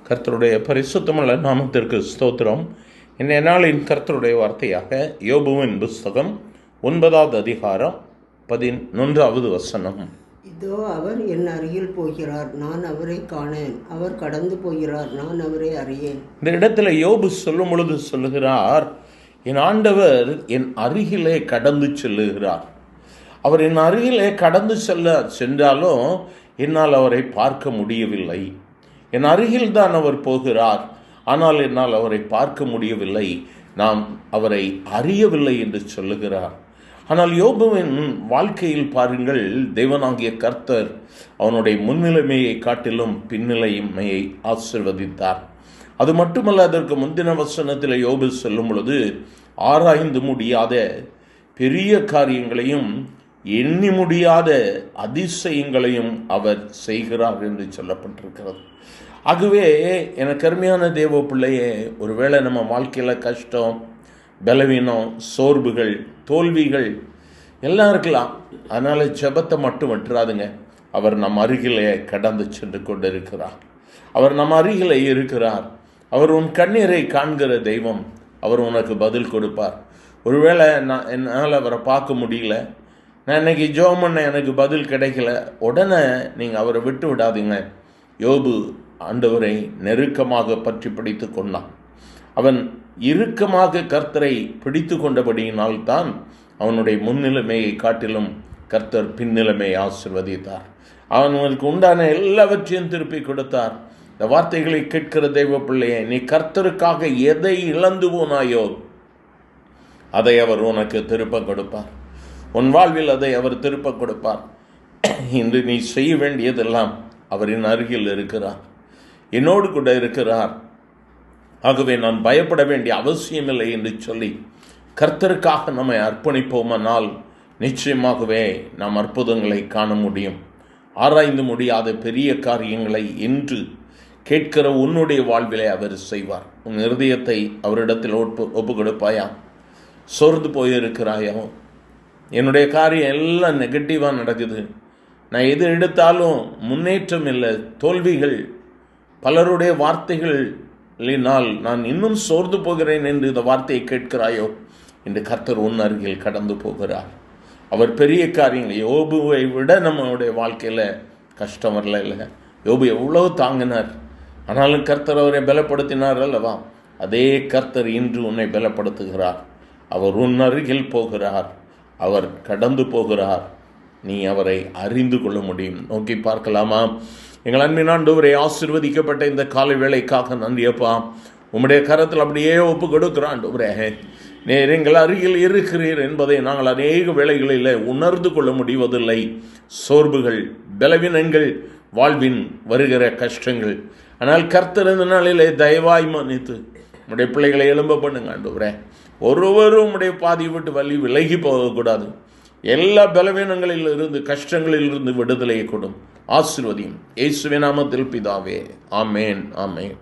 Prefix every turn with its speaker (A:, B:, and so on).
A: கர்த்தருடைய பரிசுத்தமுள்ள நாமத்திற்கு ஸ்தோத்திரம். இன்றைய நாளின் கர்த்தருடைய வார்த்தையாக யோபுவின் புஸ்தகம் 9வது அதிகாரம் 11வது வசனம்.
B: இதோ அவர் என் அருகில் போகிறார், நான் அவரை காணேன். அவர் கடந்து போகிறார், நான் அவரை அறியேன்.
A: இந்த இடத்துல யோபு சொல்லும் பொழுது சொல்லுகிறார், என் ஆண்டவர் என் அருகிலே கடந்து செல்லுகிறார். அவர் என் அருகிலே கடந்து சென்றாலும் என்னால் அவரை பார்க்க முடியவில்லை. என் அருகில் தான் அவர் போகிறார், ஆனால் என்னால் அவரை பார்க்க முடியவில்லை, நாம் அவரை அறியவில்லை என்று சொல்லுகிறார். ஆனால் யோபுவின் வாழ்க்கையில் பாருங்கள், தேவனாகிய கர்த்தர் அவனுடைய முன்னிலைமையை காட்டிலும் பின்னிலைமையை ஆசீர்வதித்தார். அது மட்டுமல்ல, அதற்கு முந்தின வசனத்தில் யோபு சொல்லும் பொழுது ஆராய்ந்து முடியாத பெரிய காரியங்களையும் எண்ணி முடியாத அதிசயங்களையும் அவர் செய்கிறார் என்று சொல்லப்பட்டிருக்கிறது. ஆகவே எனக்கு அருமையான தேவ பிள்ளையே, ஒருவேளை நம்ம வாழ்க்கையில் கஷ்டம், பலவீனம், சோர்வுகள், தோல்விகள் எல்லாம் இருக்கலாம். அதனால் ஜெபத்தை மட்டும் விட்டுறாதுங்க. அவர் நம் அருகிலே கடந்து சென்று கொண்டு இருக்கிறார். அவர் நம் அருகிலே இருக்கிறார். அவர் உன் கண்ணீரை காண்கிற தெய்வம். அவர் உனக்கு பதில் கொடுப்பார். ஒருவேளை என்னால் அவரை பார்க்க முடியல, நான் இன்னைக்கு ஜெபம் பண்ண எனக்கு பதில் கிடைக்கல, உடனே நீங்கள் அவரை விட்டு விடாதீங்க. யோபு ஆண்டவரை நெருக்கமாக பற்றி பிடித்து கொண்டான். அவன் இறுக்கமாக கர்த்தரை பிடித்து கொண்டபடியினால்தான் அவனுடைய முன்னிலைமையை காட்டிலும் கர்த்தர் பின்னிலைமையை ஆசீர்வதித்தார். அவனுக்கு உண்டான எல்லாவற்றையும் திருப்பி கொடுத்தார். இந்த வார்த்தைகளை கேட்கிற தெய்வ பிள்ளையே, நீ கர்த்தருக்காக எதை இழந்து போனாயோ அதை அவர் உனக்கு திருப்ப கொடுப்பார். உன் வாழ்வில் அதை அவர் திருப்ப கொடுப்பார். இன்று நீ செய்ய வேண்டியதெல்லாம், அவரின் அருகில் இருக்கிறார், என்னோடு கூட இருக்கிறார், ஆகவே நான் பயப்பட வேண்டிய அவசியமில்லை என்று சொல்லி கர்த்தருக்காக நம்மை அர்ப்பணிப்போமானால் நிச்சயமாகவே நாம் அற்புதங்களை காண முடியும். ஆராய்ந்து முடியாத பெரிய காரியங்களை இன்று கேட்கிற உன்னுடைய வாழ்விலே அவர் செய்வார். உன் இருதயத்தை அவரிடத்தில் ஒப்பு கொடுப்பாயா? சோர்ந்து போயிருக்கிறாயோ? என்னுடைய காரியம் எல்லாம் நெகட்டிவாக நடக்குது, நான் எது எடுத்தாலும் முன்னேற்றம் இல்லை, தோல்விகள், பலருடைய வார்த்தைகளினால் நான் இன்னும் சோர்ந்து போகிறேன் என்று இந்த வார்த்தையை கேட்கிறாயோ? என்று கர்த்தர் உன் அருகில் கடந்து போகிறார். அவர் பெரிய காரியங்கள், யோபுவை விட நம்மளுடைய வாழ்க்கையில் கஷ்டம் வரல. இல்லை, யோபு எவ்வளவு தாங்கினார், ஆனாலும் கர்த்தர் அவரை பலப்படுத்தினார் அல்லவா? அதே கர்த்தர் இன்று உன்னை பலப்படுத்துகிறார். அவர் உன் அருகில் போகிறார், அவர் கடந்து போகிறார். நீ அவரை அறிந்து கொள்ள முடியும். நோக்கி பார்க்கலாமா? எங்கள் அன்பின் ஆண்டவரே, ஆசீர்வதிக்கப்பட்ட இந்த காலை வேளைக்காக நன்றியப்பா. உம்முடைய கரத்தில் அப்படியே ஒப்பு கொடுக்கிறோம் ஆண்டவரே. நீர் எங்கள் அருகில் இருக்கிறீர் என்பதை நாங்கள் அநேக வேளைகளில் உணர்ந்து கொள்ள முடிவதில்லை. சோர்வுகள், பலவீனங்கள், வாழ்வின் வருகிற கஷ்டங்கள், ஆனால் கர்த்தர் இந்த நாளிலே தயவாய் மன்னித்து உம்முடைய பிள்ளைகளை எழும்ப பண்ணுங்க ஆண்டவரே. ஒருவரும் உம்முடைய பாதியை விட்டு விலகி போகக்கூடாது. எல்லா பலவீனங்களில் இருந்து, கஷ்டங்களில் இருந்து விடுதலையை கொடும். ஆசீர்வதியும். இயேசுவின் நாமத்தில் பிதாவே, ஆமேன், ஆமேன்.